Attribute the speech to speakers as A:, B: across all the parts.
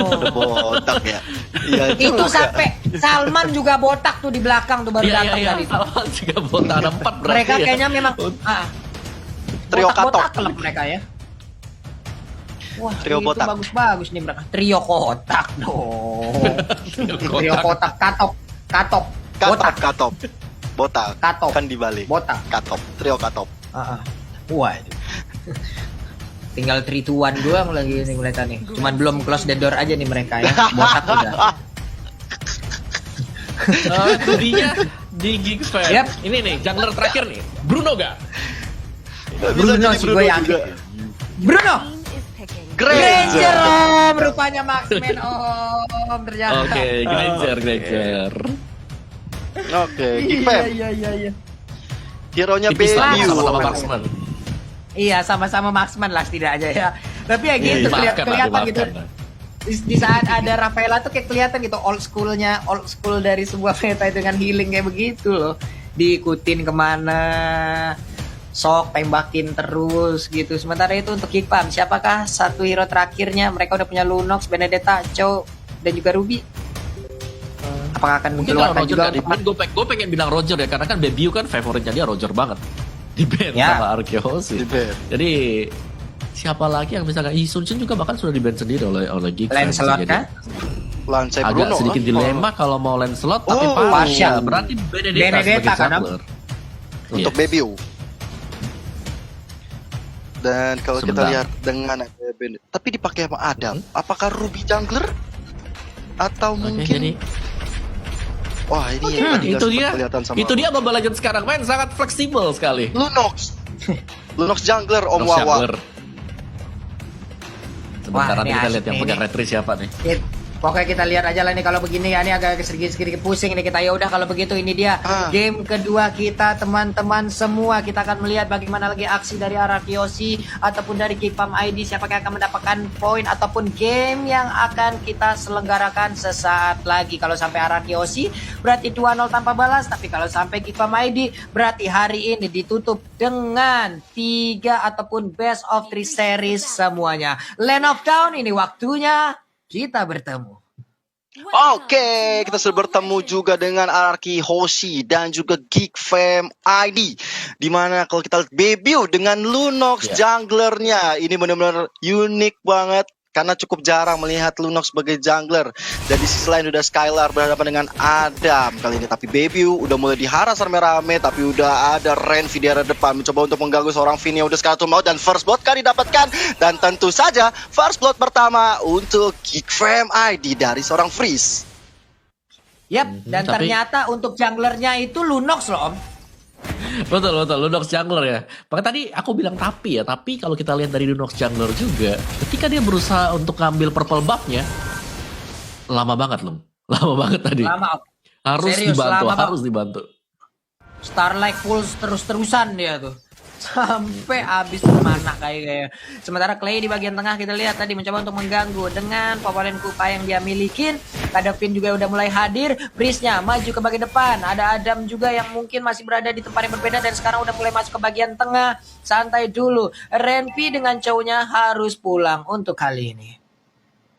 A: Udah botak ya. Iya
B: Itu
A: juga.
B: sampai Salman juga botak tuh di belakang tuh baru datang tadi.
C: Salman juga botak, ada 4 berarti.
B: Mereka
C: ya.
B: kayaknya memang
A: Trio
B: botak-botak
A: katok.
B: klub mereka ya. Wah,
A: Trio
B: itu
A: botak.
B: bagus-bagus nih mereka. Trio kotak dong. Trio kotak katop. Botak.
A: Katop. Botak.
B: Katop.
A: Kan dibalik.
B: Botak.
A: Katop. Trio katop.
B: Wah. Tinggal 3 to 1 doang lagi nih mereka nih. Cuman belum close the door aja nih mereka ya. Botak udah.
C: Itu dia di Geeks Fam.
B: Yap.
C: Ini nih, jungler terakhir nih. Bruno gak?
A: Nggak bisa
B: Bruno
A: jadi
B: sih gue yakin.
A: juga.
B: Bruno.
A: Granger.
B: Granger Om, rupanya Marksman Om ternyata.
C: Oke, Granger.
A: Oke, Geek Fam.
B: Iya.
A: Hero-nya
C: Tipis lah
A: Baby.
C: sama-sama marksman.
B: Iya, sama-sama Marksman lah setidaknya ya. Tapi ya gitu
C: Dimaafkan lah,
B: kelihatan gitu.
C: dimaafkan lah.
B: Di saat ada Rafaela tuh kayak kelihatan gitu old school dari sebuah meta dengan healing kayak begitu loh. Diikutin kemana, sok tembakin terus gitu. Sementara itu untuk Geek Fam, siapakah satu hero terakhirnya? Mereka udah punya Lunox, Benedetta, Chow, dan juga Ruby. Apakah akan
C: Mungkin kalau
B: mengeluarkan
C: Roger
B: juga
C: gak di ban, gue pengen bilang Roger ya, karena kan Baby kan favoritnya dia Roger banget. Di ban
B: Ya.
C: sama Arkeos.
A: Di-ban.
C: Jadi siapa lagi yang bisa Lee Sun Shin juga bahkan sudah di ban sendiri oleh Geeks.
B: Lancelot
C: Jadi
B: kah?
A: Lansai
C: agak
A: Bruno.
C: sedikit dilema kalau mau Lancelot tapi
A: Oh,
C: partial.
B: partial.
C: Berarti Benedetta
B: Benedetta
C: sebagai
B: kan,
C: jungler.
A: Untuk
C: Yes.
A: Baby. Dan kalau kita
C: Sebentar.
A: lihat dengan tapi dipakai sama Adam, apakah Ruby jungler? Atau
C: Oke,
A: mungkin
C: jadi
A: wah ini yang tadi nggak
C: itu
A: sempat
C: dia.
A: kelihatan sama
C: Itu dia Mobile Legends sekarang main sangat fleksibel sekali.
A: Lunox. Lunox jungler Om
C: Nox
A: Wawa.
C: jungler. Sebentar
B: Wah,
C: nanti
B: ini
C: kita
B: asik
C: lihat yang
B: nih,
C: pegang
B: ini.
C: retri siapa nih.
B: Pokoknya kita lihat aja lah nih kalau begini ya, ini agak sedikit pusing ini kita. Ya udah kalau begitu ini dia game kedua kita teman-teman semua. Kita akan melihat bagaimana lagi aksi dari Arakiosi ataupun dari Geek Fam ID, siapakah yang akan mendapatkan poin ataupun game yang akan kita selenggarakan sesaat lagi. Kalau sampai Arakiosi berarti 2-0 tanpa balas, tapi kalau sampai Geek Fam ID berarti hari ini ditutup dengan 3 ataupun best of 3 series semuanya. Land of Down ini waktunya kita bertemu.
A: Oke, kita sudah bertemu juga dengan Arki Hoshi dan juga Geek Fam ID. Dimana kalau kita lihat Baby dengan Lunox junglernya, ini benar-benar unik banget. Karena cukup jarang melihat Lunox sebagai jungler. Dan di sisi lain udah Skylar berhadapan dengan Adam kali ini. Tapi Baby udah mulai diharas rame-rame. Tapi udah ada Renvi di arah depan. Mencoba untuk mengganggu seorang Vini yang udah sekalian maut. Dan first blood kan didapatkan. Dan tentu saja first blood pertama untuk Geek Fam ID dari seorang Freeze.
B: Yap, dan
C: tapi-
B: ternyata untuk junglernya itu Lunox loh Om.
C: Betul, Lunox jungler ya. Makanya tadi aku bilang tapi kalau kita lihat dari Lunox jungler juga, ketika dia berusaha untuk ngambil purple buff-nya, lama banget loh. Lama banget tadi.
B: Lama Om.
C: Harus
B: Serius,
C: dibantu,
B: lama, Bang.
C: harus dibantu.
B: Starlight Pulse terus-terusan dia tuh. Sampai habis mana kayak. Sementara Clay di bagian tengah kita lihat tadi mencoba untuk mengganggu dengan paparan kupa yang dia milikin. Kadapin juga udah mulai hadir. Breeze-nya maju ke bagian depan. Ada Adam juga yang mungkin masih berada di tempat yang berbeda dan sekarang udah mulai masuk ke bagian tengah. Santai dulu. Renvi dengan cownya harus pulang untuk kali ini.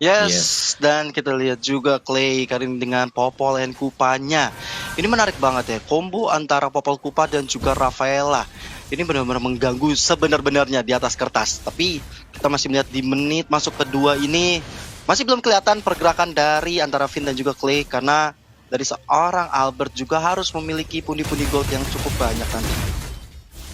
A: Yes, dan kita lihat juga Clay Karin dengan Popol and Kupanya. Ini menarik banget ya, combo antara Popol Kupa dan juga Rafaela. Ini benar-benar mengganggu sebenar-benarnya di atas kertas. Tapi kita masih melihat di menit masuk kedua ini masih belum kelihatan pergerakan dari antara Vin dan juga Clay karena dari seorang Albert juga harus memiliki pundi-pundi gold yang cukup banyak nanti.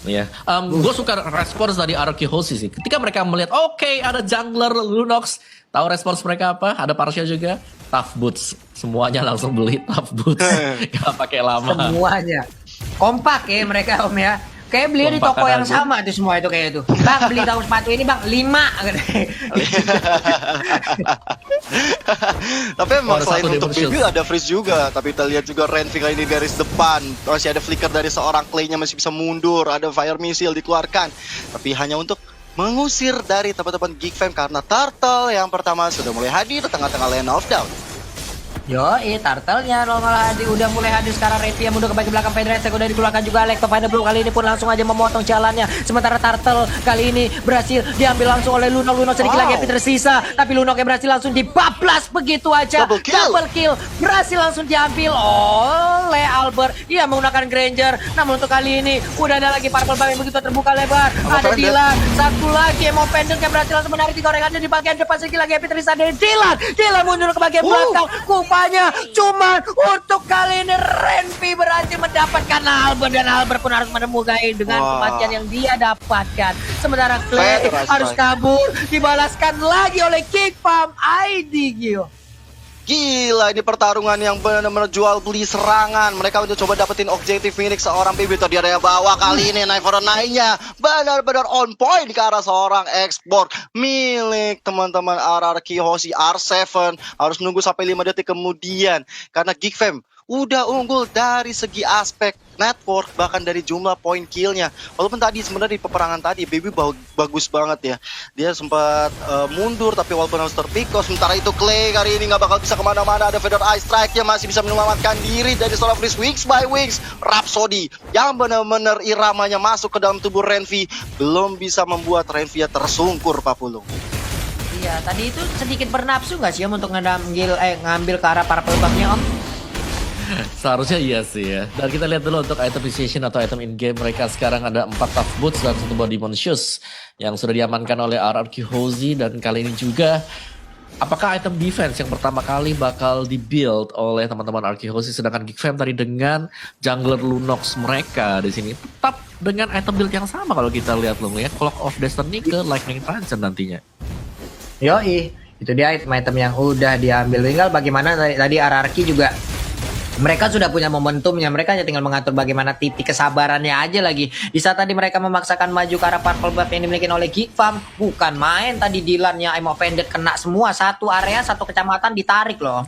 C: Iya. Gue suka respons dari Araki Hoshi sih. Ketika mereka melihat, oke, ada jungler Lunox, tahu respons mereka apa? Ada Parsia juga, tough boots. Semuanya langsung beli tough boots. Gak pakai lama.
B: Semuanya. Kompak ya mereka Om ya. Kayak beli di
C: Kompak
B: toko yang
C: aja.
B: sama tuh semua itu kayak itu. Bang beli tahu sepatu ini bang 5.
A: Tapi memang
C: ada
A: selain
C: satu
A: untuk
C: Demon
A: Baby
C: Shield.
A: ada Freeze juga. Tapi kita lihat juga Renvi kali ini garis depan. Masih ada flicker dari seorang Clay-nya masih bisa mundur. Ada Fire Missile dikeluarkan. Tapi hanya untuk mengusir dari teman-teman Geek Fam karena Turtle yang pertama sudah mulai hadir di tengah-tengah Land of Down.
B: Yoi, turtle-nya nongol hadir, udah mulai hadir sekarang. Repi yang mundur ke bagian belakang, Pedresek udah dikeluarkan juga. Alex Finder Blue kali ini pun langsung aja memotong jalannya. Sementara turtle kali ini berhasil diambil langsung oleh Lunok. Lunok sedikit lagi yang tersisa, tapi Lunoknya berhasil langsung dibablas begitu aja. Double kill berhasil langsung diambil oleh Albert. Ia menggunakan Granger, namun untuk kali ini udah ada lagi purple bang yang begitu terbuka lebar. Ada Dylan, satu lagi Emo Pendant yang berhasil langsung menarik tiga orang aja di bagian depan. Sedikit lagi Epi tersisa dari Dylan mundur ke bagian belakang. Kupanya cuman untuk kali ini Renvi berhasil mendapatkan Albert, dan Albert pun harus menemukan dengan kematian yang dia dapatkan. Sementara Clay harus kabur, dibalaskan lagi oleh Kick Farm ID Gio.
A: Gila, ini pertarungan yang benar-benar jual beli serangan. Mereka udah coba dapetin objektif milik seorang PB di area bawah. Kali ini Knife for a Nine-nya benar-benar on point ke arah seorang ekspor milik teman-teman RRQ Hoshi R7. Harus nunggu sampai 5 detik kemudian, karena Geek Fam udah unggul dari segi aspek network, bahkan dari jumlah point killnya. Walaupun tadi sebenarnya di peperangan tadi Baby bagus banget ya, dia sempat mundur tapi walaupun harus terpikau. Sementara itu Clay kali ini nggak bakal bisa kemana-mana. Ada Feather Eye Strike-nya masih bisa menyelamatkan diri dari seorang Freeze Wings by Wings. Rhapsody yang benar-benar iramanya masuk ke dalam tubuh Renvi belum bisa membuat Renvi tersungkur, Pak Pulung.
B: Iya, tadi itu sedikit bernafsu nggak sih Om untuk ngambil ke arah para pelebaknya Om?
C: Seharusnya iya sih ya. Dan kita lihat dulu untuk item appreciation atau item in-game mereka sekarang ada 4 tough boots dan 1 body demon shoes yang sudah diamankan oleh RRQ Hoshi. Dan kali ini juga apakah item defense yang pertama kali bakal di-build oleh teman-teman RRQ Hoshi, sedangkan Geek Fam tadi dengan jungler Lunox mereka di sini tetap dengan item build yang sama kalau kita lihat loh ya, Clock of Destiny ke Lightning Transcend nantinya.
B: Yoi, itu dia item-item yang udah diambil. Tinggal bagaimana tadi RRQ juga mereka sudah punya momentumnya, mereka hanya tinggal mengatur bagaimana titik kesabarannya aja lagi. Di saat tadi mereka memaksakan maju ke arah purple buff yang dimiliki oleh Geek Farm, bukan main tadi Dylan-nya Emo Pendant kena semua, satu area, satu kecamatan ditarik loh.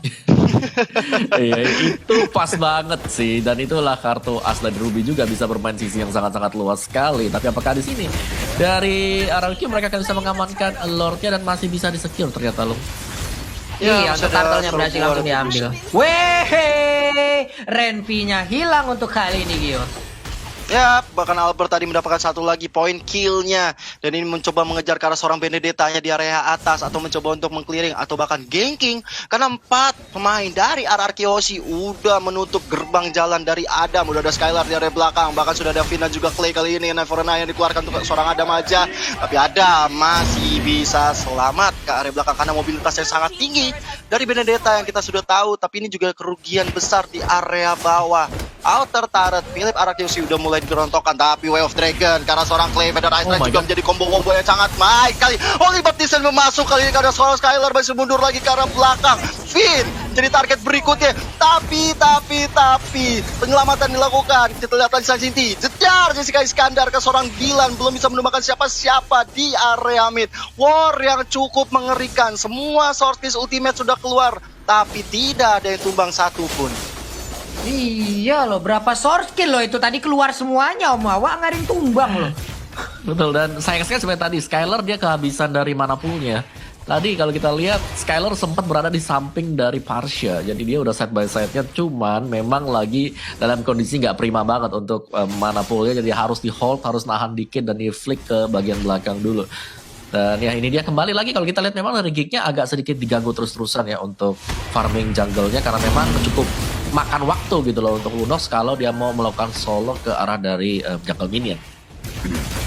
C: Iya, itu pas banget sih, dan itulah kartu as dari Ruby juga bisa bermain sisi yang sangat-sangat luas sekali. Tapi apakah di sini dari RRQ mereka akan bisa mengamankan Lord-nya dan masih bisa di-secure ternyata loh.
B: Iya, untuk turtle-nya berhasil langsung diambil. Weh, Renvi-nya hilang untuk kali ini, Gio.
A: Ya, bahkan Albert tadi mendapatkan satu lagi point kill-nya. Dan ini mencoba mengejar ke arah seorang Benedetta-nya di area atas, atau mencoba untuk meng-clearing atau bahkan ganking. Karena 4 pemain dari RRQ Hoshi udah menutup gerbang jalan dari Adam. Udah ada Skylar di area belakang, bahkan sudah ada Vina juga Clay kali ini. Knife for a Nine yang dikeluarkan untuk seorang Adam aja. Tapi Adam masih bisa selamat ke area belakang karena mobilitas yang sangat tinggi dari Benedetta yang kita sudah tahu. Tapi ini juga kerugian besar di area bawah. Outer turret Philip RRQ Hoshi udah mulai digerontokkan, tapi Way of Dragon karena seorang Clay Feather Ice Strike juga menjadi combo-combo yang sangat baik kali. Holy Baptisten memasuk kali ini karena seorang Skylar masih mundur lagi ke arah belakang. Finn jadi target berikutnya, tapi penyelamatan dilakukan. Kita lihat tadi Sang Sinti jejar Jessica Iskandar ke seorang Dylan, belum bisa menemukan siapa-siapa di area mid. War yang cukup mengerikan, semua Sortis ultimate sudah keluar, tapi tidak ada yang tumbang satupun.
B: Iya loh, berapa source kill loh itu tadi keluar semuanya Om Awak ngarin tumbang loh.
C: Betul, dan sayang sekali seperti tadi Skylar dia kehabisan dari mana poolnya. Tadi kalau kita lihat Skylar sempat berada di samping dari Parsha, jadi dia udah side by side-nya, cuman memang lagi dalam kondisi nggak prima banget untuk mana poolnya, jadi harus di hold, harus nahan dikit dan di flick ke bagian belakang dulu. Dan ya ini dia kembali lagi kalau kita lihat memang dari Geek-nya agak sedikit diganggu terus-terusan ya untuk farming jungle-nya, karena memang cukup makan waktu gitu loh untuk Lunox kalau dia mau melakukan solo ke arah dari jungle minion.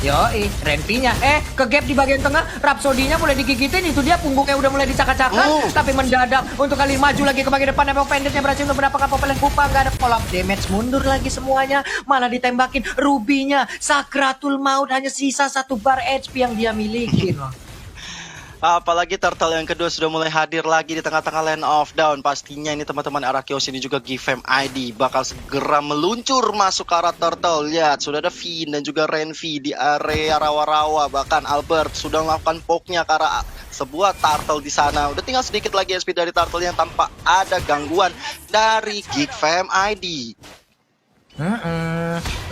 B: Yoi, Renvi-nya ke gap di bagian tengah, Rhapsody-nya mulai digigitin, itu dia punggungnya udah mulai dicakar-cakar, tapi mendadak untuk kali maju lagi ke bagian depan. Emang Pendant-nya berhasil untuk mendapatkan popel yang kupa, nggak ada follow-up damage, mundur lagi semuanya, malah ditembakin Ruby-nya, Sakratul Maut hanya sisa 1 bar HP yang dia miliki loh.
A: Apalagi turtle yang kedua sudah mulai hadir lagi di tengah-tengah lane of down. Pastinya ini teman-teman RRQ Hoshi ini juga Geek Fam ID bakal segera meluncur masuk ke arah turtle. Lihat, sudah ada Finn dan juga Renvi di area rawa-rawa. Bahkan Albert sudah melakukan poke-nya ke arah sebuah turtle di sana. Udah tinggal sedikit lagi SP dari turtle yang tanpa ada gangguan dari Geek Fam ID.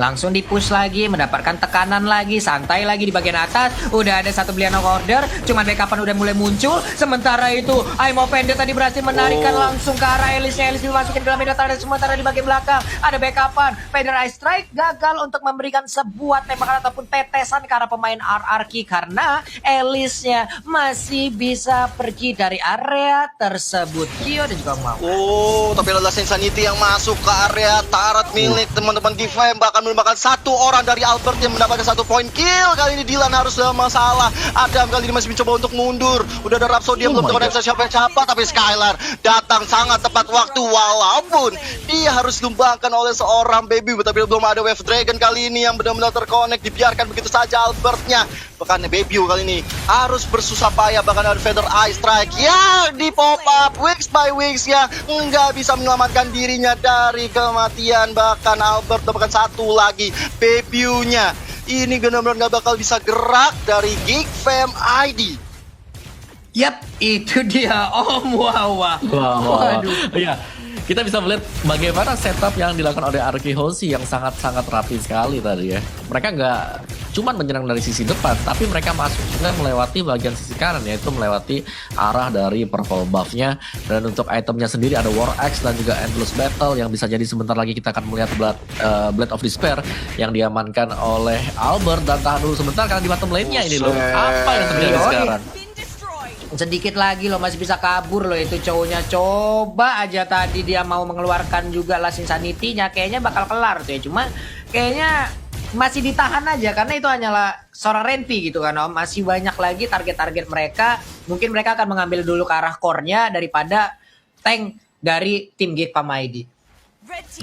B: Langsung di-push lagi, mendapatkan tekanan lagi, santai lagi di bagian atas. Udah ada satu belian order, cuman backupan udah mulai muncul. Sementara itu, Aimo Pendek tadi berhasil menarikan langsung ke arah Elis dimasukin ke dalam media target. Sementara di bagian belakang ada backupan. Feather Ice Strike gagal untuk memberikan sebuah tembakan ataupun tetesan ke arah pemain RRQ karena Elisnya masih bisa pergi dari area tersebut. Kyo dan juga mau.
A: Oh, tapi adalah Insanity yang masuk ke area turret milik teman-teman Gfam, bahkan merupakan satu orang dari Albert yang mendapatkan 1 poin kill. Kali ini Dylan harus dalam masalah. Adam kali ini masih mencoba untuk mundur. Udah ada Rhapsody yang belum terkoneksi siapa-siapa, tapi Skylar datang sangat tepat waktu walaupun dia harus dilumbangkan oleh seorang baby, tapi belum ada Wave Dragon kali ini yang benar-benar terkonek. Dibiarkan begitu saja Albertnya. Bahkan baby kali ini harus bersusah payah, bahkan ada Feather Ice Strike yang di pop up weeks by weeks ya, nggak bisa menyelamatkan dirinya dari kematian. Bahkan Albert dapatkan satu lagi baby-nya. Ini benar-benar nggak bakal bisa gerak dari Gfam ID.
B: Yap, itu dia Om Wawa.
C: Waduh. Iya. Kita bisa melihat bagaimana setup yang dilakukan oleh Arki Hoshi yang sangat-sangat rapi sekali tadi ya. Mereka nggak cuman menyerang dari sisi depan, tapi mereka masuk juga melewati bagian sisi kanan, yaitu melewati arah dari purple buff-nya. Dan untuk itemnya sendiri ada War Axe dan juga Endless Battle yang bisa jadi sebentar lagi kita akan melihat Blade of Despair yang diamankan oleh Albert. Dan tahan dulu sebentar karena di bottom lane-nya ini loh. Apa yang terjadi sekarang?
B: Sedikit lagi loh, masih bisa kabur loh itu cowoknya. Coba aja tadi dia mau mengeluarkan juga Last Insanity-nya, kayaknya bakal kelar tuh ya. Cuma kayaknya masih ditahan aja karena itu hanyalah seorang Renpi gitu kan Om. Masih banyak lagi target-target mereka. Mungkin mereka akan mengambil dulu ke arah core-nya daripada tank dari tim Gfam ID.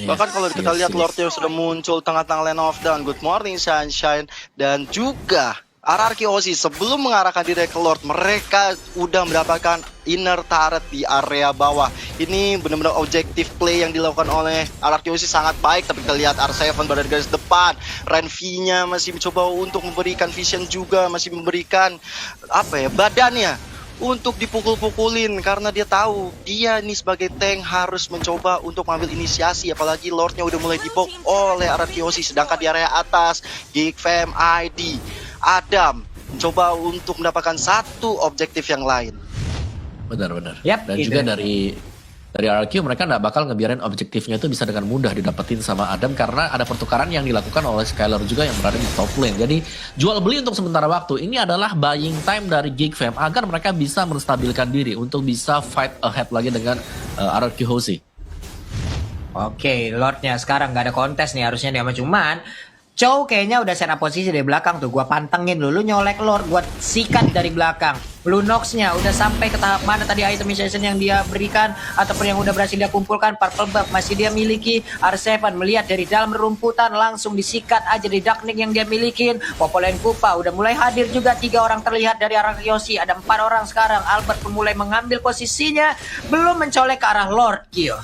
A: Bahkan kalau kita lihat Lordnya sudah muncul tengah-tengah lane of down. Good morning Sunshine. Dan juga RRQ Hoshi sebelum mengarahkan diri ke Lord, mereka udah mendapatkan inner turret di area bawah. Ini benar-benar objektif play yang dilakukan oleh RRQ Hoshi sangat baik. Tapi kita lihat R7 berada di garis depan. Renvi-nya masih mencoba untuk memberikan vision juga, masih memberikan badannya untuk dipukul-pukulin karena dia tahu dia nih sebagai tank harus mencoba untuk mengambil inisiasi, apalagi Lordnya udah mulai dipoke oleh RRQ Hoshi. Sedangkan di area atas Gfam ID Adam mencoba untuk mendapatkan satu objektif yang lain.
C: Benar-benar.
B: Yap,
C: dan juga dari RRQ mereka nggak bakal ngebiarin objektifnya itu bisa dengan mudah didapetin sama Adam karena ada pertukaran yang dilakukan oleh Skylar juga yang berada di top lane. Jadi jual beli untuk sementara waktu ini adalah buying time dari Gfam agar mereka bisa menstabilkan diri untuk bisa fight ahead lagi dengan RRQ Hoshi.
B: Oke, Lordnya sekarang nggak ada kontes nih harusnya nih, cuman Chow kayaknya udah set up posisi dari belakang tuh. Gua pantengin dulu, nyolek Lord, gua sikat dari belakang. Lunox-nya udah sampai ke tahap mana tadi itemization yang dia berikan ataupun yang udah berhasil dia kumpulkan. Purple buff masih dia miliki. R7 melihat dari dalam rumputan langsung disikat aja di Darknik yang dia milikin. Popolen Kupa udah mulai hadir juga, 3 orang terlihat dari arah Yoshi. Ada 4 orang sekarang. Albert pun mulai mengambil posisinya, belum mencolek ke arah Lord Kyo.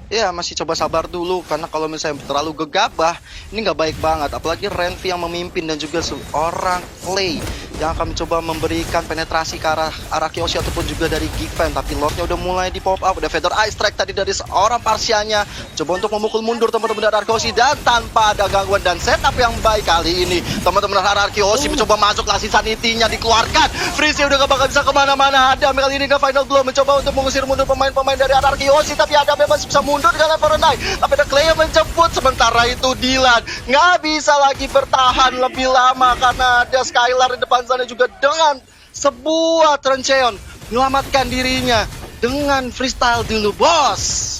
A: Ya masih coba sabar dulu karena kalau misalnya terlalu gegabah ini nggak baik banget, apalagi Renvi yang memimpin dan juga seorang Clay yang akan mencoba memberikan penetrasi ke arah Kyoshi ataupun juga dari Gfam. Tapi Lordnya udah mulai di pop up, udah Feather Ice Strike tadi dari seorang Parsianya, coba untuk memukul mundur teman-teman dari Kyoshi dan tanpa ada gangguan dan setup yang baik kali ini teman-teman Kyoshi mencoba masuk Last Insanity-nya dikeluarkan. Freeze udah gak bakal bisa kemana-mana. Adam kali ini ke final blow mencoba untuk mengusir mundur pemain-pemain dari Kyoshi, tapi Adam masih bisa mundur dengan Fahrenheit. Tapi ada Clay yang menjemput, sementara itu Dylan nggak bisa lagi bertahan lebih lama karena ada Skylar di depan sana juga dengan sebuah Trencheon menyelamatkan dirinya dengan freestyle dulu bos.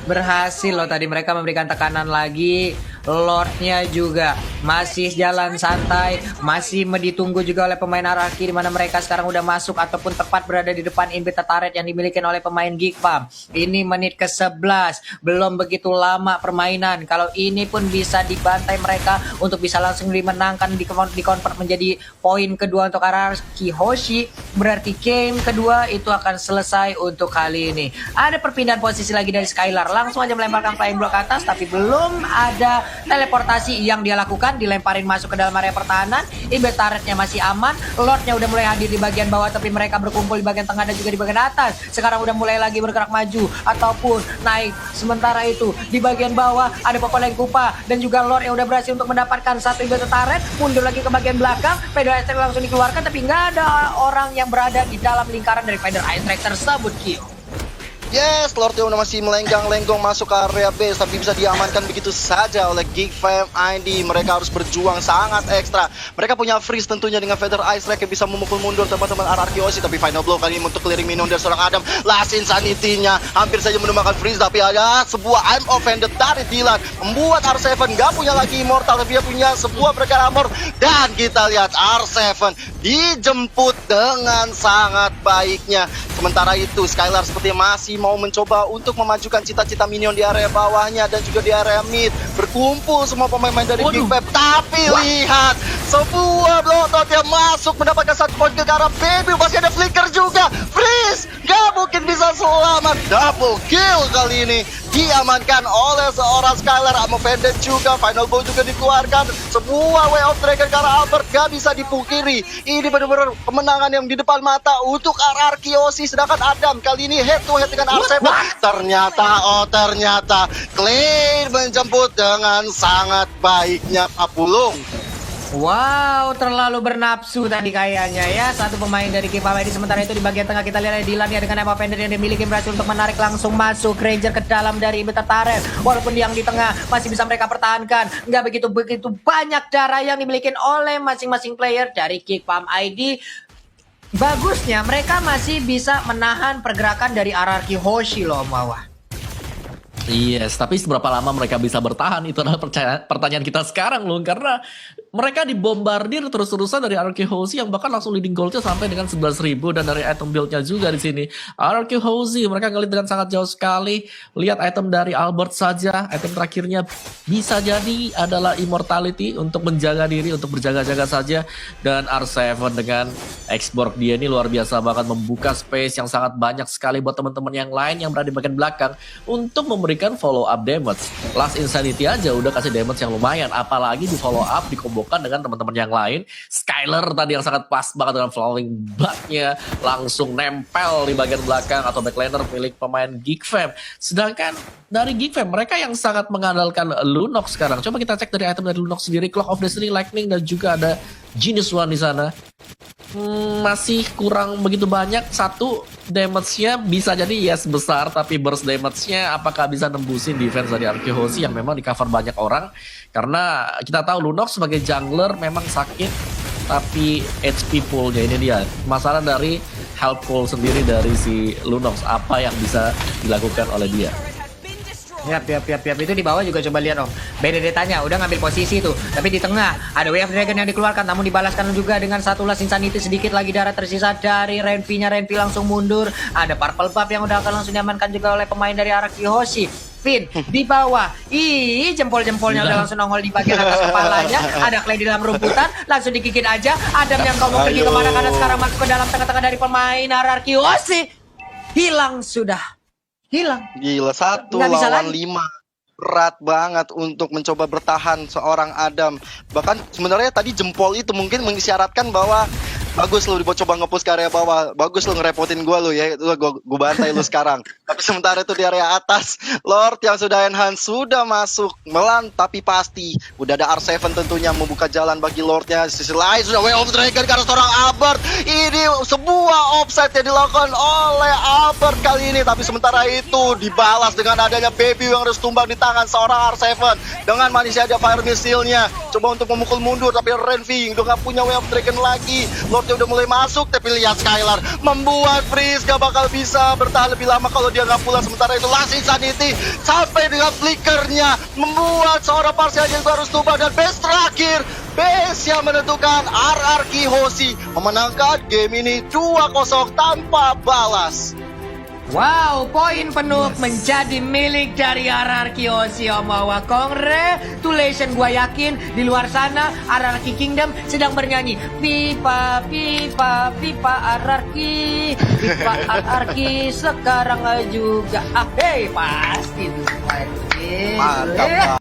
B: Berhasil loh tadi mereka memberikan tekanan lagi. Lordnya juga masih jalan santai, masih ditunggu juga oleh pemain RRQ di mana mereka sekarang udah masuk ataupun tepat berada di depan inhibitor turret yang dimiliki oleh pemain Gfam. Ini menit ke-11, belum begitu lama permainan. Kalau ini pun bisa dibantai mereka untuk bisa langsung dimenangkan, dikonvert menjadi poin kedua untuk RRQ Hoshi. Berarti game kedua itu akan selesai untuk kali ini. Ada perpindahan posisi lagi dari Skylar, langsung aja melemparkan flying block ke atas, tapi belum ada teleportasi yang dia lakukan. pertahanan, dilemparin masuk ke dalam area pertahanan. Imbet turretnya masih aman, Lordnya udah mulai hadir di bagian bawah, tapi mereka berkumpul di bagian tengah dan juga di bagian atas. Sekarang udah mulai lagi bergerak maju ataupun naik. Sementara itu di bagian bawah ada Pokoleng Kupa dan juga Lord yang udah berhasil untuk mendapatkan satu imbet turret. Mundur lagi ke bagian belakang, Spider Ice Track langsung dikeluarkan, tapi nggak ada orang yang berada di dalam lingkaran dari Spider Ice Track tersebut, Kyo.
A: Yes, Lordnya udah masih melenggang-lenggong masuk ke area base, tapi bisa diamankan begitu saja oleh Geek Fam ID. Mereka harus berjuang sangat ekstra. Mereka punya freeze tentunya dengan Feather Ice Rack yang bisa memukul mundur teman-teman RRQ Aussie. Tapi final blow kali ini untuk clearing minion dari seorang Adam. Last Insanity-nya hampir saja menumbangkan freeze, tapi ada sebuah I'm offended dari Dylan membuat R7 nggak punya lagi immortal, tapi dia punya sebuah berkar armor. Dan kita lihat R7 dijemput dengan sangat baiknya. Sementara itu Skylar seperti masih mau mencoba untuk memajukan cita-cita minion di area bawahnya dan juga di area mid. Berkumpul semua pemain-pemain dari Big Fab. Tapi lihat, sebuah bloodshot yang masuk mendapatkan satu poin ke arah Baby. Masih ada flicker juga. Freeze! Gak mungkin bisa selamat. Double kill kali ini diamankan oleh seorang Skylar. Offended juga. Final bow juga dikeluarkan. Sebuah way of dragon ke arah Albert gak bisa dipungkiri. Ini benar-benar kemenangan yang di depan mata untuk RRQ Aussie. Sedangkan Adam kali ini head to head dengan R7. Ternyata Clay menjemput dengan sangat baiknya Papulung.
B: Wow, terlalu bernafsu tadi kayaknya ya satu pemain dari Kipa ID. Sementara itu di bagian tengah kita lihat Dylan ya dengan Emma Fender yang dimiliki berhasil untuk menarik langsung masuk Ranger ke dalam dari Imbeta Turret. Walaupun yang di tengah masih bisa mereka pertahankan, nggak begitu banyak darah yang dimiliki oleh masing-masing player dari Kipa ID. Bagusnya mereka masih bisa menahan pergerakan dari RRQ Hoshi loh, Mawah.
C: Yes, tapi seberapa lama mereka bisa bertahan itu adalah pertanyaan kita sekarang loh, karena mereka dibombardir terus-terusan dari RRQ Hoshi yang bahkan langsung leading goalnya sampai dengan 11.000 dan dari item build-nya juga di sini. RRQ Hoshi mereka ngelit dengan sangat jauh sekali. Lihat item dari Albert saja, item terakhirnya bisa jadi adalah Immortality untuk menjaga diri, untuk berjaga-jaga saja. Dan R7 dengan X-Borg dia ini luar biasa banget membuka space yang sangat banyak sekali buat teman-teman yang lain yang berada di bagian belakang untuk memberikan follow up damage. Last Insanity aja udah kasih damage yang lumayan, apalagi di follow up dikombokan dengan teman-teman yang lain. Skylar tadi yang sangat pas banget dengan flowing back-nya langsung nempel di bagian belakang atau backliner milik pemain Geek Fam. Sedangkan dari Geek Fam mereka yang sangat mengandalkan Lunox sekarang. Coba kita cek dari item dari Lunox sendiri, Clock of Destiny, Lightning dan juga ada Genius One di sana. Masih kurang begitu banyak. Satu, damage-nya bisa jadi yes besar, tapi burst damage-nya apakah bisa nembusin defense dari RRQ Hoshi yang memang di cover banyak orang. Karena kita tahu Lunox sebagai jungler memang sakit, tapi HP pool-nya ini dia masalah dari health pool sendiri dari si Lunox, apa yang bisa dilakukan oleh dia.
B: Yap. Itu di bawah juga coba lihat om. BDD-nya udah ngambil posisi tuh. Tapi di tengah ada Wave Dragon yang dikeluarkan, namun dibalaskan juga dengan satu last Insanity. Sedikit lagi darah tersisa dari Renvi-nya. Renvi langsung mundur. Ada Purple Buff yang udah akan langsung diamankan juga oleh pemain dari RRQ Hoshi. Finn di bawah. Jempol-jempolnya udah langsung nongol di bagian atas kepalanya. Ada Clay di dalam rumputan, langsung digigit aja. Adam yang kau mau pergi kemana, karena sekarang masuk ke dalam tengah-tengah dari pemain RRQ Hoshi. Hilang sudah. Hilang.
A: Gila, 1 lawan 5. Berat banget untuk mencoba bertahan seorang Adam. Bahkan sebenarnya tadi jempol itu mungkin mengisyaratkan bahwa bagus lu coba nge-push ke area bawah. Bagus lu ngerepotin gua lu ya. Gua bantai lu sekarang. Tapi sementara itu di area atas, Lord yang sudah enhance sudah masuk melan, tapi pasti udah ada R7 tentunya membuka jalan bagi Lordnya. Sisi lain sudah Way of Dragon karena seorang Albert. Ini sebuah offside yang dilakukan oleh Albert kali ini. Tapi sementara itu dibalas dengan adanya Baby yang harus tumbang di tangan seorang R7. Dengan manisnya ada Fire Missile-nya. Coba untuk memukul mundur, tapi Renvi udah gak punya Way of Dragon lagi. Lordnya udah mulai masuk, tapi lihat Skylar membuat freeze, gak bakal bisa bertahan lebih lama kalau dia gak pulang. Sementara itu Last Insanity sampai dengan flickernya membuat seorang Parsial yang harus tumbang. Dan base terakhir, base yang menentukan RRQ Hoshi memenangkan game ini 2-0 tanpa balas.
B: Wow, poin penuh menjadi milik dari RRQ Hoshi Omawa. Congratulations, gua yakin di luar sana RRQ Kingdom sedang bernyanyi Pipa Pipa Pipa RRQ Pipa RRQ sekarang juga. Hey, pasti tuh.
A: Mantap.